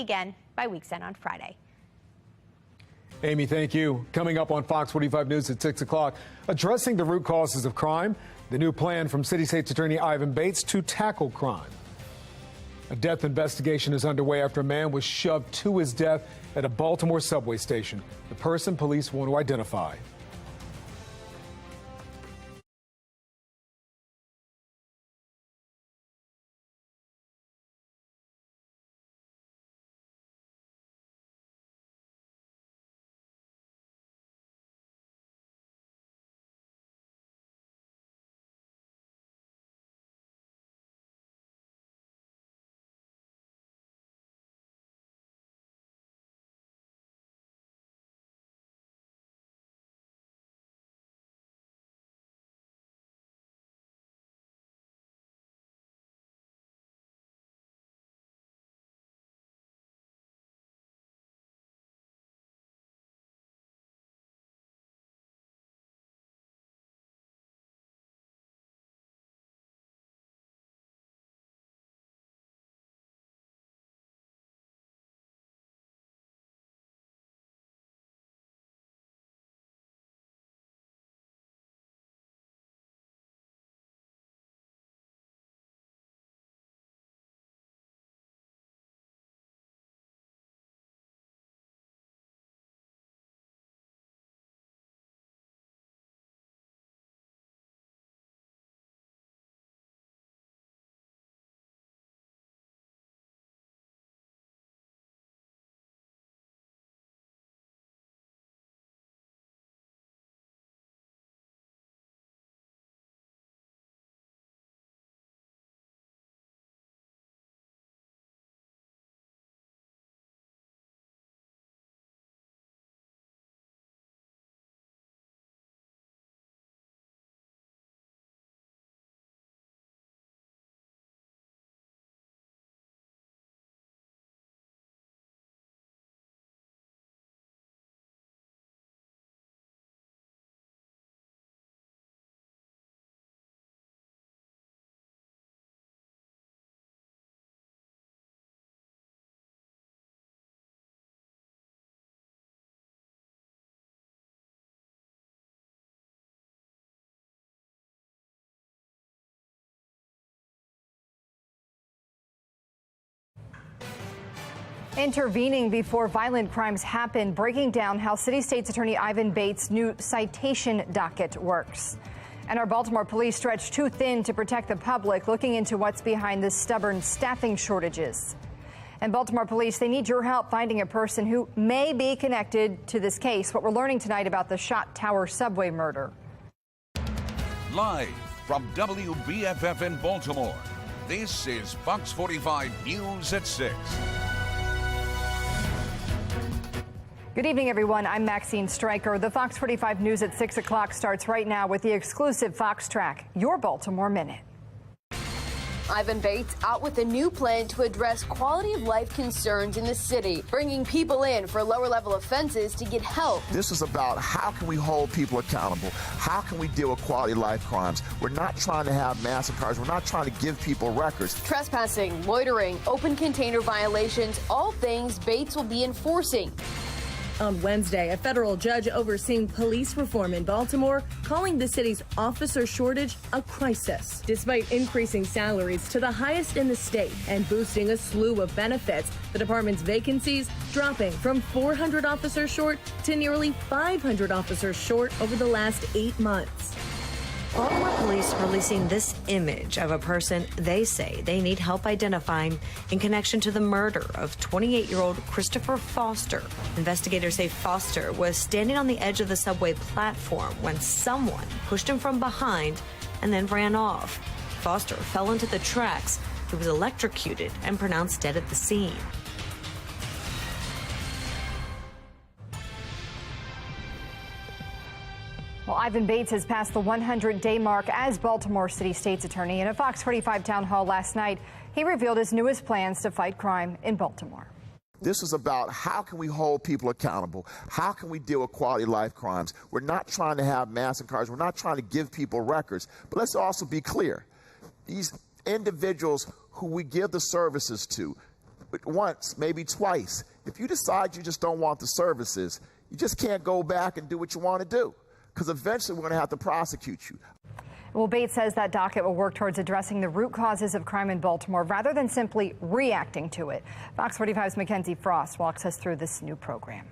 again by week's end on Friday. Amy, thank you. Coming up on Fox 45 News at 6 o'clock, addressing the root causes of crime, the new plan from City State's Attorney Ivan Bates to tackle crime. A death investigation is underway after a man was shoved to his death at a Baltimore subway station. The person police want to identify. Intervening before violent crimes happen, breaking down how City State's Attorney Ivan Bates' new citation docket works. And our Baltimore police stretch too thin to protect the public, looking into what's behind the stubborn staffing shortages. And Baltimore police, they need your help finding a person who may be connected to this case. What we're learning tonight about the Shot Tower subway murder. Live from WBFF in Baltimore, this is Fox 45 News at 6. Good evening, everyone. I'm Maxine Stryker. The Fox 45 News at 6 o'clock starts right now with the exclusive Fox Track, your Baltimore Minute. Ivan Bates out with a new plan to address quality of life concerns in the city, bringing people in for lower level offenses to get help. This is about how can we hold people accountable? How can we deal with quality of life crimes? We're not trying to have massive cars. We're not trying to give people records. Trespassing, loitering, open container violations, all things Bates will be enforcing. On Wednesday, a federal judge overseeing police reform in Baltimore calling the city's officer shortage a crisis. Despite increasing salaries to the highest in the state and boosting a slew of benefits, the department's vacancies dropping from 400 officers short to nearly 500 officers short over the last 8 months. Baltimore police releasing this image of a person they say they need help identifying in connection to the murder of 28-year-old Christopher Foster. Investigators say Foster was standing on the edge of the subway platform when someone pushed him from behind and then ran off. Foster fell into the tracks. He was electrocuted and pronounced dead at the scene. Well, Ivan Bates has passed the 100-day mark as Baltimore City State's Attorney. In a Fox 45 town hall last night, he revealed his newest plans to fight crime in Baltimore. This is about how can we hold people accountable? How can we deal with quality of life crimes? We're not trying to have massive cars. We're not trying to give people records. But let's also be clear. These individuals who we give the services to, but once, maybe twice. If you decide you just don't want the services, you just can't go back and do what you want to do, because eventually we're going to have to prosecute you. Well, Bates says that docket will work towards addressing the root causes of crime in Baltimore rather than simply reacting to it. Fox 45's Mackenzie Frost walks us through this new program.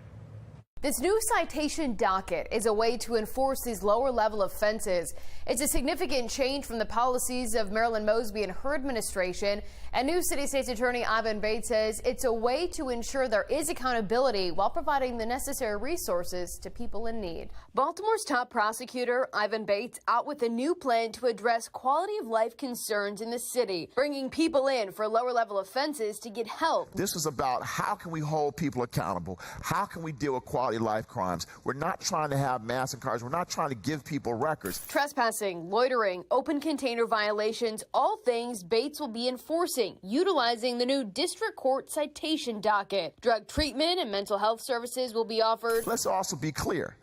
This new citation docket is a way to enforce these lower-level offenses. It's a significant change from the policies of Marilyn Mosby and her administration. And new City State's Attorney Ivan Bates says it's a way to ensure there is accountability while providing the necessary resources to people in need. Baltimore's top prosecutor, Ivan Bates, out with a new plan to address quality of life concerns in the city, bringing people in for lower-level offenses to get help. This was about how can we hold people accountable? How can we deal with quality of life crimes? We're not trying to have mass incarceration. We're not trying to give people records. Trespassing, loitering, open container violations, all things Bates will be enforcing, utilizing the new district court citation docket. Drug treatment and mental health services will be offered. Let's also be clear.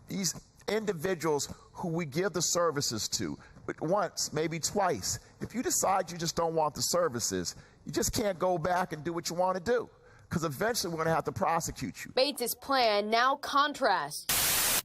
These individuals who we give the services to, but once, maybe twice, if you decide you just don't want the services, you just can't go back and do what you want to do, because eventually we're going to have to prosecute you. Bates' plan now contrasts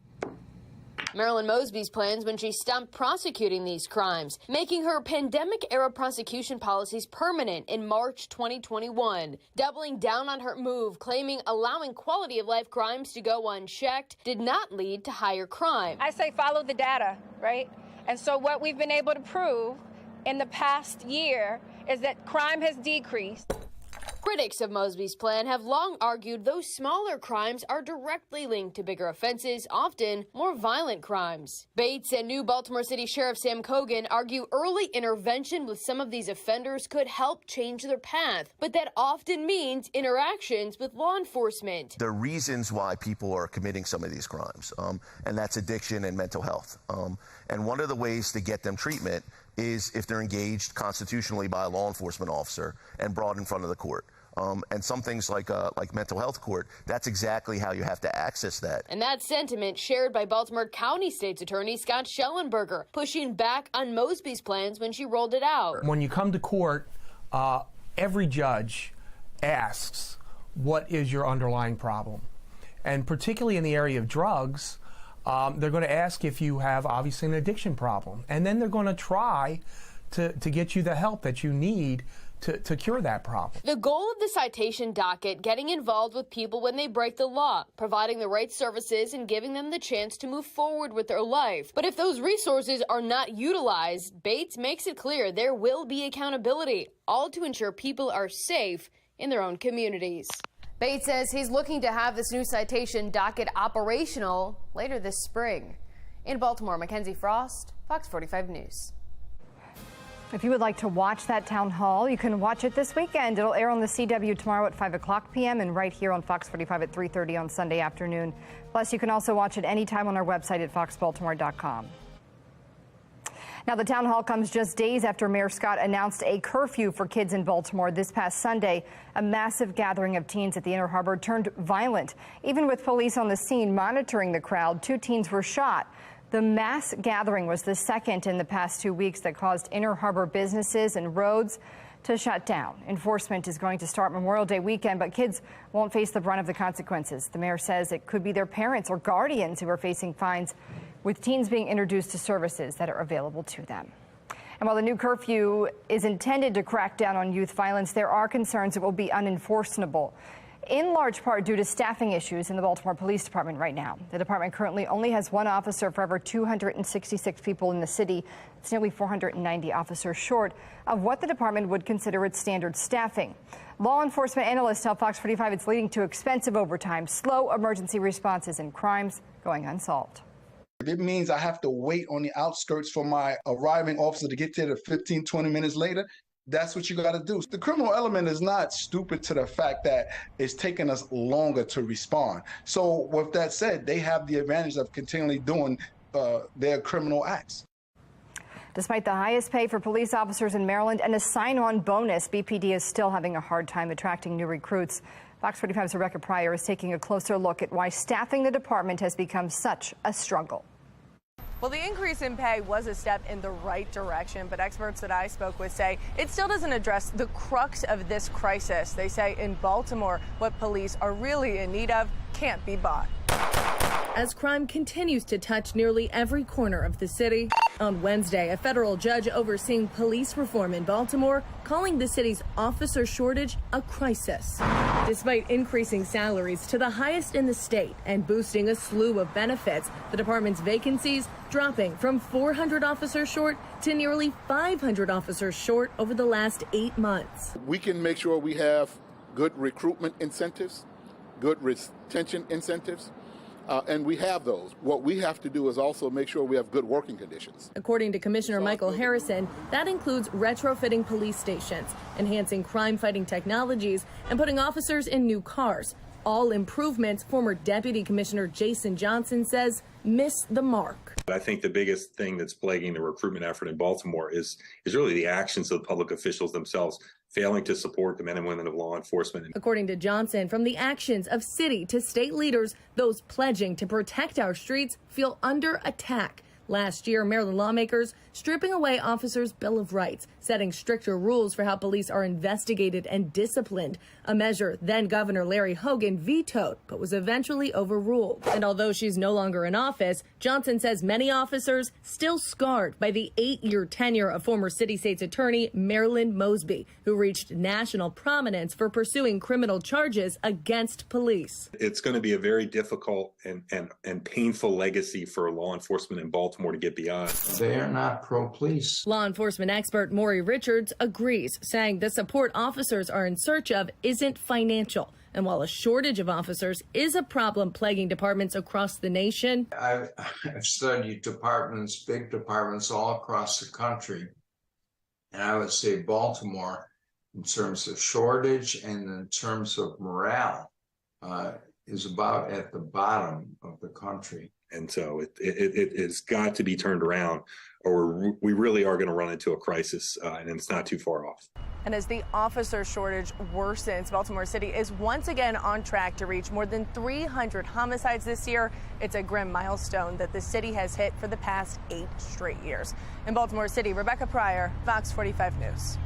Marilyn Mosby's plans when she stopped prosecuting these crimes, making her pandemic-era prosecution policies permanent in March 2021. Doubling down on her move, claiming allowing quality-of-life crimes to go unchecked did not lead to higher crime. I say follow the data, right? And so what we've been able to prove in the past year is that crime has decreased. Critics of Mosby's plan have long argued those smaller crimes are directly linked to bigger offenses, often more violent crimes. Bates and new Baltimore City Sheriff Sam Cogan argue early intervention with some of these offenders could help change their path, but that often means interactions with law enforcement. There are reasons why people are committing some of these crimes, and that's addiction and mental health. And one of the ways to get them treatment is if they're engaged constitutionally by a law enforcement officer and brought in front of the court. And some things like mental health court, that's exactly how you have to access that. And that sentiment shared by Baltimore County State's Attorney Scott Schellenberger, pushing back on Mosby's plans when she rolled it out. When you come to court, every judge asks, what is your underlying problem? And particularly in the area of drugs, they're going to ask if you have, obviously, an addiction problem. And then they're going to try to get you the help that you need to cure that problem. The goal of the citation docket, getting involved with people when they break the law, providing the right services and giving them the chance to move forward with their life. But if those resources are not utilized, Bates makes it clear there will be accountability, all to ensure people are safe in their own communities. Bates says he's looking to have this new citation docket operational later this spring. In Baltimore, Mackenzie Frost, Fox 45 News. If you would like to watch that town hall, you can watch it this weekend. It'll air on the CW tomorrow at 5 o'clock p.m. and right here on Fox 45 at 3:30 on Sunday afternoon. Plus, you can also watch it anytime on our website at foxbaltimore.com. Now, the town hall comes just days after Mayor Scott announced a curfew for kids in Baltimore this past Sunday. A massive gathering of teens at the Inner Harbor turned violent. Even with police on the scene monitoring the crowd, 2 teens were shot. The mass gathering was the second in the past 2 weeks that caused Inner Harbor businesses and roads to shut down. Enforcement is going to start Memorial Day weekend, but kids won't face the brunt of the consequences. The mayor says it could be their parents or guardians who are facing fines, with teens being introduced to services that are available to them. And while the new curfew is intended to crack down on youth violence, there are concerns it will be unenforceable, in large part due to staffing issues in the Baltimore Police Department right now. The department currently only has 1 officer for every 266 people in the city. It's nearly 490 officers short of what the department would consider its standard staffing. Law enforcement analysts tell Fox 45 it's leading to expensive overtime, slow emergency responses, and crimes going unsolved. It means I have to wait on the outskirts for my arriving officer to get there 15, 20 minutes later. That's what you got to do. The criminal element is not stupid to the fact that it's taking us longer to respond. So with that said, they have the advantage of continually doing their criminal acts. Despite the highest pay for police officers in Maryland and a sign-on bonus, BPD is still having a hard time attracting new recruits. Fox 45's Rebecca Pryor is taking a closer look at why staffing the department has become such a struggle. Well, the increase in pay was a step in the right direction, but experts that I spoke with say it still doesn't address the crux of this crisis. They say in Baltimore, what police are really in need of can't be bought. As crime continues to touch nearly every corner of the city. On Wednesday, a federal judge overseeing police reform in Baltimore calling the city's officer shortage a crisis. Despite increasing salaries to the highest in the state and boosting a slew of benefits, the department's vacancies dropping from 400 officers short to nearly 500 officers short over the last 8 months. We can make sure we have good recruitment incentives, good retention incentives. And we have those. What we have to do is also make sure we have good working conditions. According to Commissioner Michael Harrison, that includes retrofitting police stations, enhancing crime-fighting technologies, and putting officers in new cars. All improvements former Deputy Commissioner Jason Johnson says miss the mark. I think the biggest thing that's plaguing the recruitment effort in Baltimore is really the actions of public officials themselves, failing to support the men and women of law enforcement. According to Johnson, from the actions of city to state leaders, those pledging to protect our streets feel under attack. Last year, Maryland lawmakers stripping away officers' Bill of Rights, setting stricter rules for how police are investigated and disciplined, a measure then Governor Larry Hogan vetoed but was eventually overruled. And although she's no longer in office, Johnson says many officers still scarred by the 8-year tenure of former City State's Attorney Marilyn Mosby, who reached national prominence for pursuing criminal charges against police. It's going to be a very difficult and painful legacy for law enforcement in Baltimore to get beyond. They are not pro-police. Law enforcement expert Maury Richards agrees, saying the support officers are in search of isn't financial. And while a shortage of officers is a problem plaguing departments across the nation, I've studied departments, big departments all across the country. And I would say Baltimore, in terms of shortage and in terms of morale, is about at the bottom of the country. And so it's got to be turned around, or we really are going to run into a crisis, and it's not too far off. And as the officer shortage worsens, Baltimore City is once again on track to reach more than 300 homicides this year. It's a grim milestone that the city has hit for the past 8 straight years. In Baltimore City, Rebecca Pryor, Fox 45 News.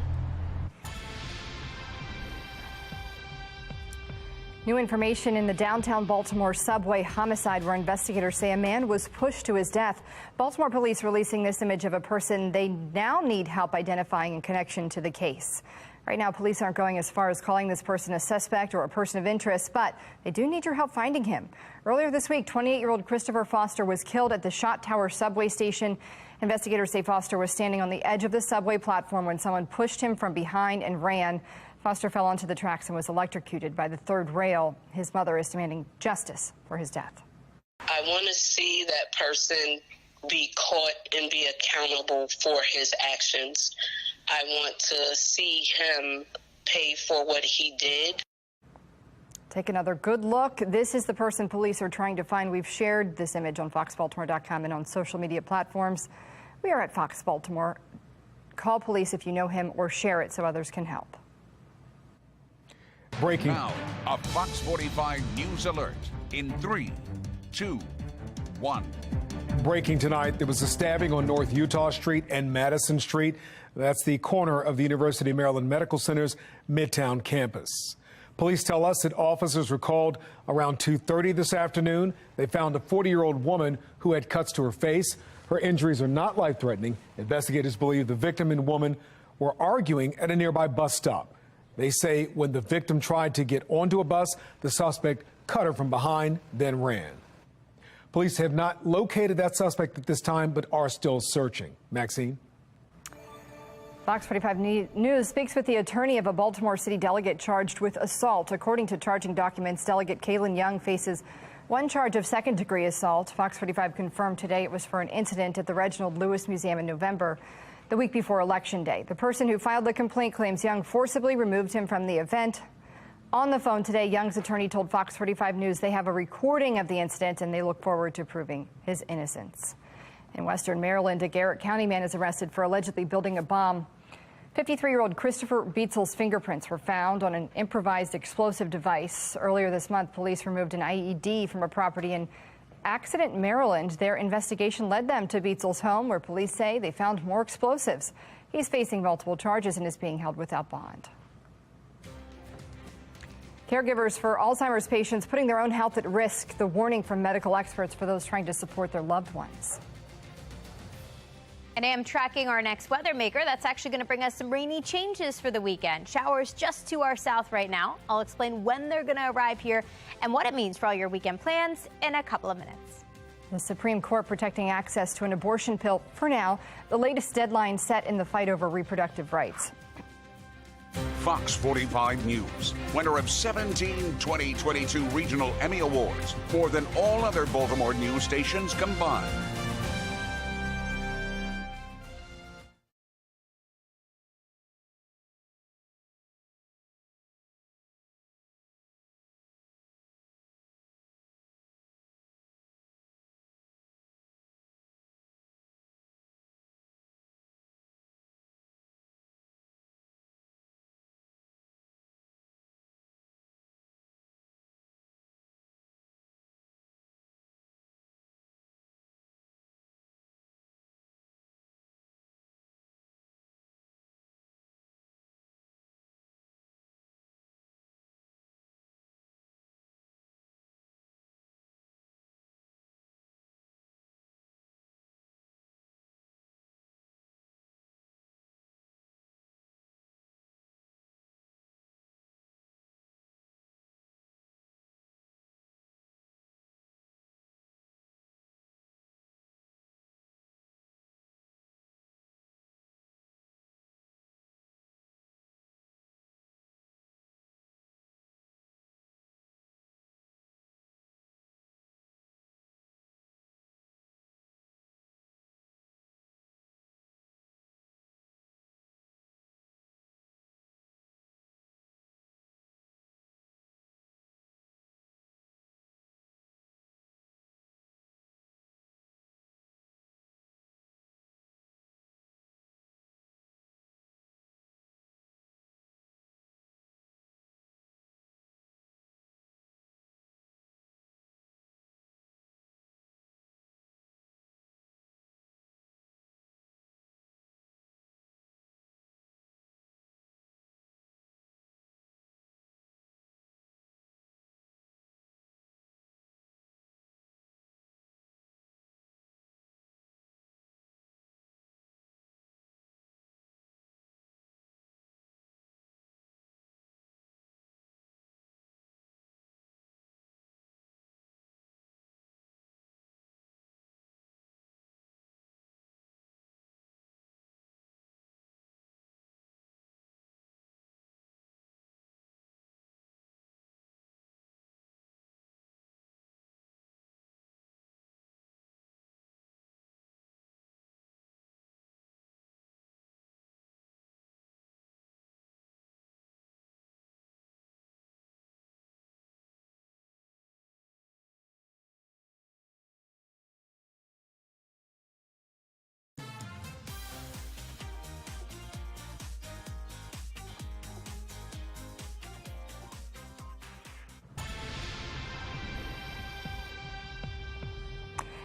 New information in the downtown Baltimore subway homicide where investigators say a man was pushed to his death. Baltimore police releasing this image of a person they now need help identifying in connection to the case. Right now, police aren't going as far as calling this person a suspect or a person of interest, but they do need your help finding him. Earlier this week, 28-year-old Christopher Foster was killed at the Shot Tower subway station. Investigators say Foster was standing on the edge of the subway platform when someone pushed him from behind and ran. Foster fell onto the tracks and was electrocuted by the third rail. His mother is demanding justice for his death. I want to see that person be caught and be accountable for his actions. I want to see him pay for what he did. Take another good look. This is the person police are trying to find. We've shared this image on foxbaltimore.com and on social media platforms. We are at Fox Baltimore. Call police if you know him or share it so others can help. Breaking. Now, a Fox 45 News alert in 3, 2, 1. Breaking tonight, there was a stabbing on North Utah Street and Madison Street. That's the corner of the University of Maryland Medical Center's Midtown campus. Police tell us that officers were called around 2:30 this afternoon. They found a 40-year-old woman who had cuts to her face. Her injuries are not life-threatening. Investigators believe the victim and woman were arguing at a nearby bus stop. They say when the victim tried to get onto a bus, the suspect cut her from behind, then ran. Police have not located that suspect at this time, but are still searching. Maxine? Fox 45 News speaks with the attorney of a Baltimore City delegate charged with assault. According to charging documents, Delegate Kaylin Young faces one charge of second-degree assault. Fox 45 confirmed today it was for an incident at the Reginald Lewis Museum in November, the week before Election Day. The person who filed the complaint claims Young forcibly removed him from the event. On the phone today, Young's attorney told Fox 45 News they have a recording of the incident and they look forward to proving his innocence. In Western Maryland, a Garrett County man is arrested for allegedly building a bomb. 53-year-old Christopher Beetzel's fingerprints were found on an improvised explosive device. Earlier this month, police removed an IED from a property in Accident, Maryland. Their investigation led them to Beetzel's home, where police say they found more explosives. He's facing multiple charges and is being held without bond. Caregivers for Alzheimer's patients putting their own health at risk. The warning from medical experts for those trying to support their loved ones. And I am tracking our next weather maker. That's actually going to bring us some rainy changes for the weekend. Showers just to our south right now. I'll explain when they're going to arrive here and what it means for all your weekend plans in a couple of minutes. The Supreme Court protecting access to an abortion pill for now, the latest deadline set in the fight over reproductive rights. Fox 45 News, winner of 17 2022 Regional Emmy Awards, more than all other Baltimore news stations combined.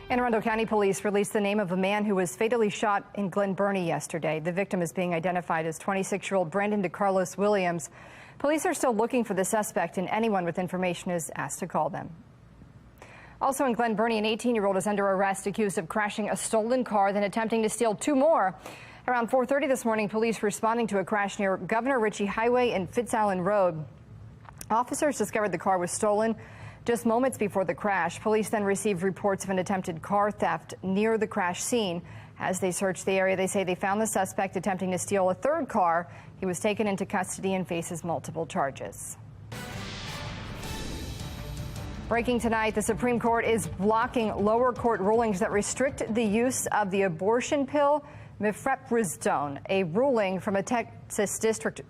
Anne Arundel County Police released the name of a man who was fatally shot in Glen Burnie yesterday. The victim is being identified as 26-year-old Brandon DeCarlos Williams. Police are still looking for the suspect, and anyone with information is asked to call them. Also in Glen Burnie, an 18-year-old is under arrest accused of crashing a stolen car, then attempting to steal two more. Around 4:30 this morning, police responding to a crash near Governor Ritchie Highway and Fitz Allen Road. Officers discovered the car was stolen just moments before the crash. Police then received reports of an attempted car theft near the crash scene. As they searched the area, they say they found the suspect attempting to steal a third car. He was taken into custody and faces multiple charges. Breaking tonight, the Supreme Court is blocking lower court rulings that restrict the use of the abortion pill mifepristone. A ruling from a Texas district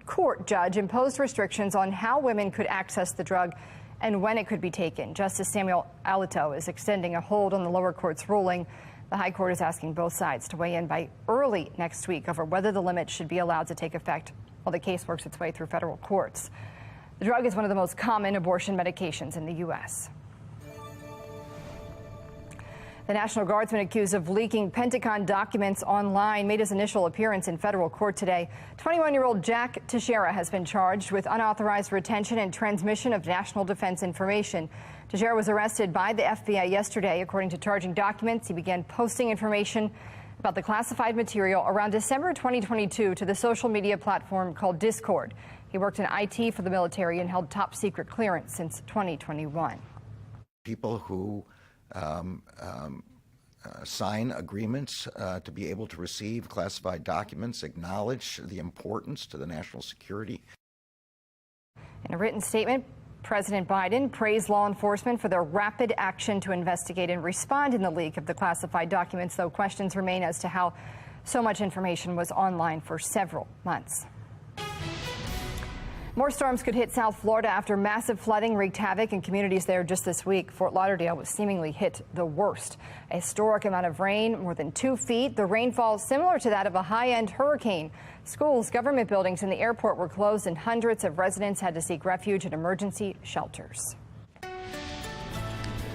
court judge imposed restrictions on how women could access the drug and when it could be taken. Justice Samuel Alito is extending a hold on the lower court's ruling. The high court is asking both sides to weigh in by early next week over whether the limit should be allowed to take effect while the case works its way through federal courts. The drug is one of the most common abortion medications in the U.S. The National Guardsman accused of leaking Pentagon documents online made his initial appearance in federal court today. 21-year-old Jack Teixeira has been charged with unauthorized retention and transmission of national defense information. Teixeira was arrested by the FBI yesterday. According to charging documents, he began posting information about the classified material around December 2022 to the social media platform called Discord. He worked in IT for the military and held top secret clearance since 2021. People who sign agreements to be able to receive classified documents acknowledge the importance to the national security. In a written statement, President Biden praised law enforcement for their rapid action to investigate and respond in the leak of the classified documents, though questions remain as to how so much information was online for several months. More storms could hit South Florida after massive flooding wreaked havoc in communities there just this week. Fort Lauderdale was seemingly hit the worst. A historic amount of rain, more than 2 feet. The rainfall similar to that of a high-end hurricane. Schools, government buildings, and the airport were closed, and hundreds of residents had to seek refuge in emergency shelters.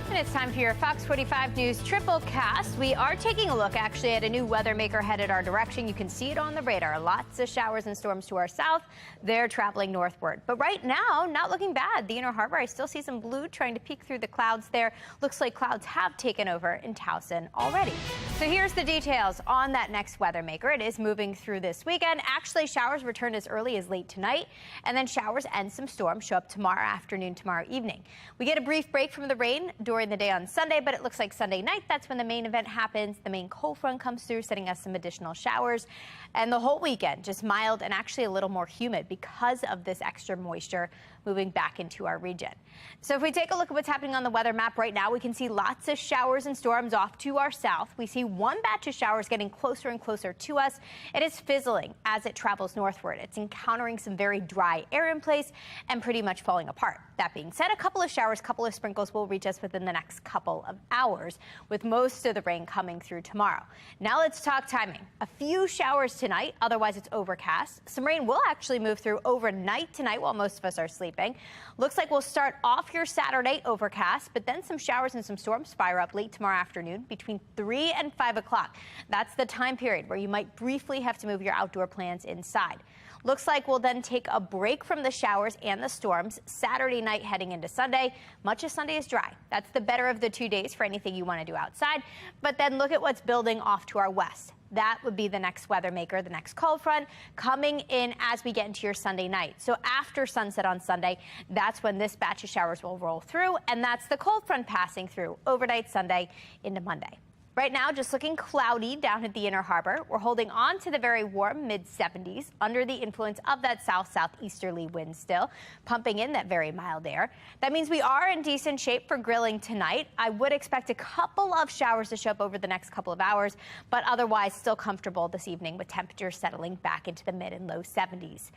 And it's time for your Fox 45 News Triple Cast. We are taking a look actually at a new weather maker headed our direction. You can see it on the radar. Lots of showers and storms to our south. They're traveling northward. But right now, not looking bad. The Inner Harbor, I still see some blue trying to peek through the clouds there. Looks like clouds have taken over in Towson already. So here's the details on that next weather maker. It is moving through this weekend. Actually, showers return as early as late tonight, and then showers and some storms show up tomorrow afternoon, tomorrow evening. We get a brief break from the rain during the day on Sunday, but it looks like Sunday night, that's when the main event happens. The main cold front comes through, setting us some additional showers. And the whole weekend, just mild and actually a little more humid because of this extra moisture moving back into our region. So if we take a look at what's happening on the weather map right now, we can see lots of showers and storms off to our south. We see one batch of showers getting closer and closer to us. It is fizzling as it travels northward. It's encountering some very dry air in place and pretty much falling apart. That being said, a couple of showers, couple of sprinkles will reach us within the next couple of hours, with most of the rain coming through tomorrow. Now let's talk timing. A few showers tonight, otherwise it's overcast. Some rain will actually move through overnight tonight while most of us are sleeping. Looks like we'll start off your Saturday overcast, but then some showers and some storms fire up late tomorrow afternoon between 3 and 5 o'clock. That's the time period where you might briefly have to move your outdoor plans inside. Looks like we'll then take a break from the showers and the storms Saturday night heading into Sunday. Much of Sunday is dry. That's the better of the 2 days for anything you want to do outside. But then look at what's building off to our west. That would be the next weather maker, the next cold front coming in as we get into your Sunday night. So after sunset on Sunday, that's when this batch of showers will roll through, and that's the cold front passing through overnight Sunday into Monday. Right now, just looking cloudy down at the Inner Harbor. We're holding on to the very warm mid-70s under the influence of that south-southeasterly wind still, pumping in that very mild air. That means we are in decent shape for grilling tonight. I would expect a couple of showers to show up over the next couple of hours, but otherwise still comfortable this evening with temperatures settling back into the mid and low 70s.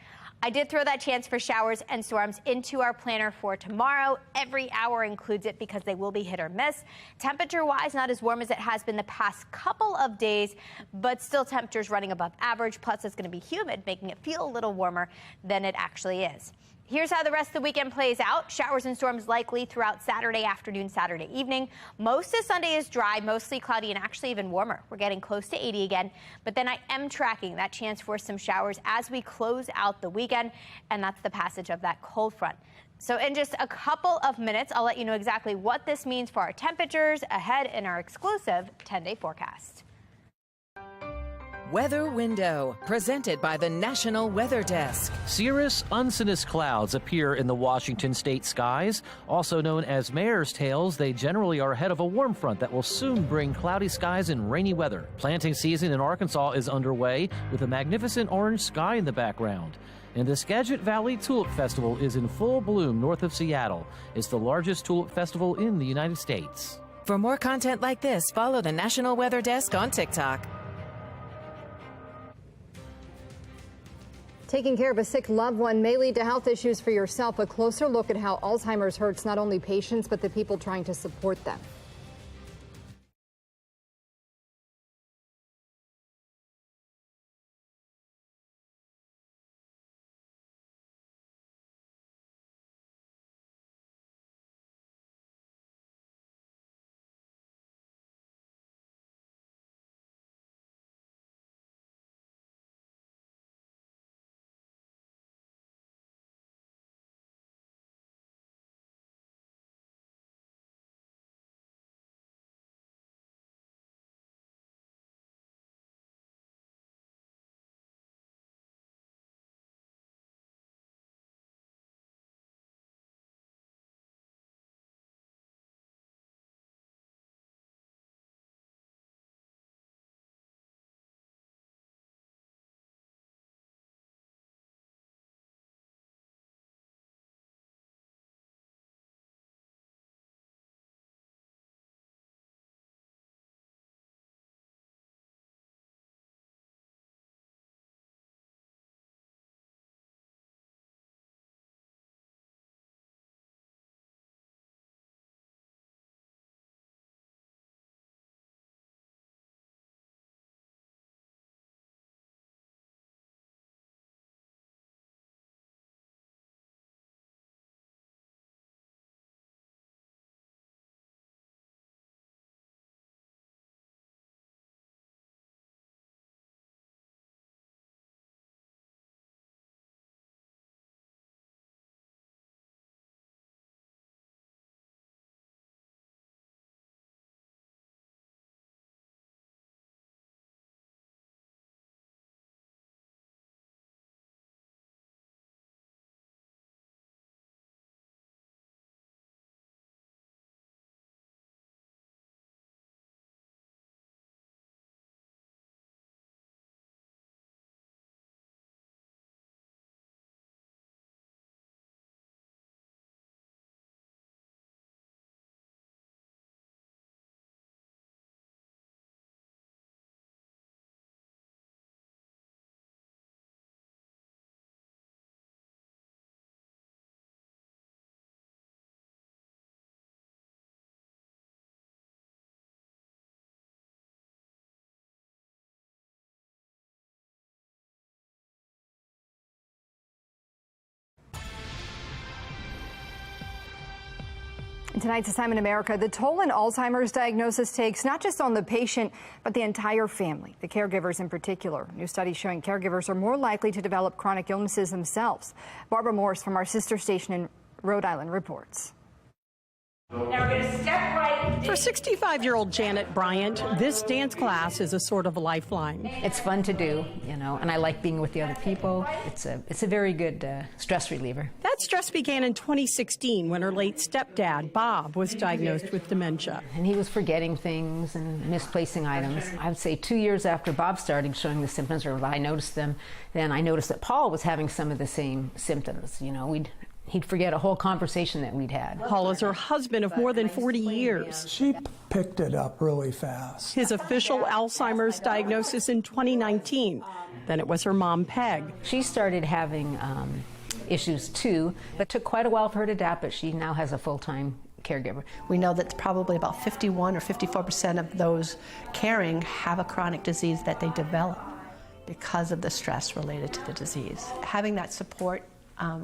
I did throw that chance for showers and storms into our planner for tomorrow. Every hour includes it because they will be hit or miss. Temperature-wise, not as warm as it has been the past couple of days, but still temperatures running above average. Plus, it's going to be humid, making it feel a little warmer than it actually is. Here's how the rest of the weekend plays out. Showers and storms likely throughout Saturday afternoon, Saturday evening. Most of Sunday is dry, mostly cloudy, and actually even warmer. We're getting close to 80 again. But then I am tracking that chance for some showers as we close out the weekend, and that's the passage of that cold front. So in just a couple of minutes, I'll let you know exactly what this means for our temperatures ahead in our exclusive 10-day forecast. Weather Window, presented by the National Weather Desk. Cirrus uncinus clouds appear in the Washington state skies. Also known as mare's tails, they generally are ahead of a warm front that will soon bring cloudy skies and rainy weather. Planting season in Arkansas is underway with a magnificent orange sky in the background. And the Skagit Valley Tulip Festival is in full bloom north of Seattle. It's the largest tulip festival in the United States. For more content like this, follow the National Weather Desk on TikTok. Taking care of a sick loved one may lead to health issues for yourself. A closer look at how Alzheimer's hurts not only patients, but the people trying to support them. In tonight's Assignment America, the toll an Alzheimer's diagnosis takes not just on the patient, but the entire family, the caregivers in particular. New studies showing caregivers are more likely to develop chronic illnesses themselves. Barbara Morse from our sister station in Rhode Island reports. Now we're going to step right. For 65-year-old Janet Bryant, this dance class is a sort of a lifeline. It's fun to do, you know, and I like being with the other people. It's a very good stress reliever. That stress began in 2016 when her late stepdad, Bob, was diagnosed with dementia. And he was forgetting things and misplacing items. I would say 2 years after Bob started showing the symptoms, or I noticed them, then I noticed that Paul was having some of the same symptoms. You know, he'd forget a whole conversation that we'd had. Paul is her husband of more than 40 years. She picked it up really fast. His official Alzheimer's diagnosis in 2019. Then it was her mom, Peg. She started having issues too, but took quite a while for her to adapt, but she now has a full-time caregiver. We know that probably about 51 or 54% of those caring have a chronic disease that they develop because of the stress related to the disease. Having that support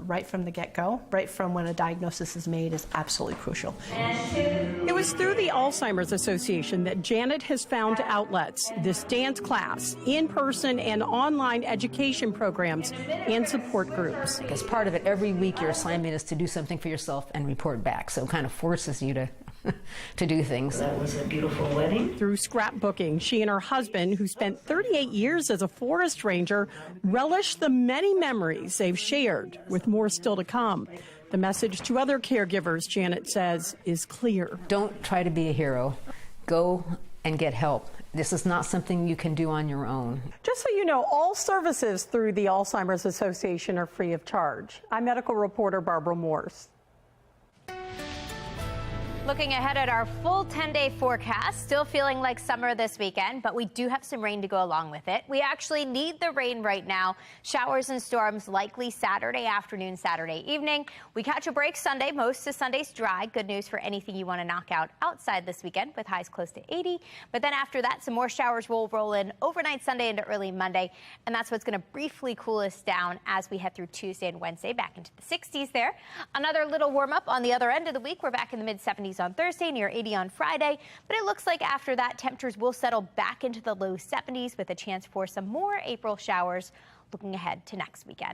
right from the get-go, right from when a diagnosis is made, is absolutely crucial. It was through the Alzheimer's Association that Janet has found outlets, this dance class, in-person and online education programs, and support groups. As part of it, every week your assignment is to do something for yourself and report back, so it kind of forces you to to do things. That was a beautiful wedding. Through scrapbooking, she and her husband, who spent 38 years as a forest ranger, relish the many memories they've shared, with more still to come. The message to other caregivers, Janet says, is clear. Don't try to be a hero. Go and get help. This is not something you can do on your own. Just so you know, all services through the Alzheimer's Association are free of charge. I'm medical reporter Barbara Morse. Looking ahead at our full 10-day forecast, still feeling like summer this weekend, but we do have some rain to go along with it. We actually need the rain right now. Showers and storms likely Saturday afternoon, Saturday evening. We catch a break Sunday. Most of Sunday's dry. Good news for anything you want to knock out outside this weekend with highs close to 80. But then after that, some more showers will roll in overnight Sunday into early Monday. And that's what's going to briefly cool us down as we head through Tuesday and Wednesday, back into the 60s there. Another little warm up on the other end of the week. We're back in the mid-70s on Thursday, near 80 on Friday, but it looks like after that temperatures will settle back into the low 70s with a chance for some more April showers looking ahead to next weekend.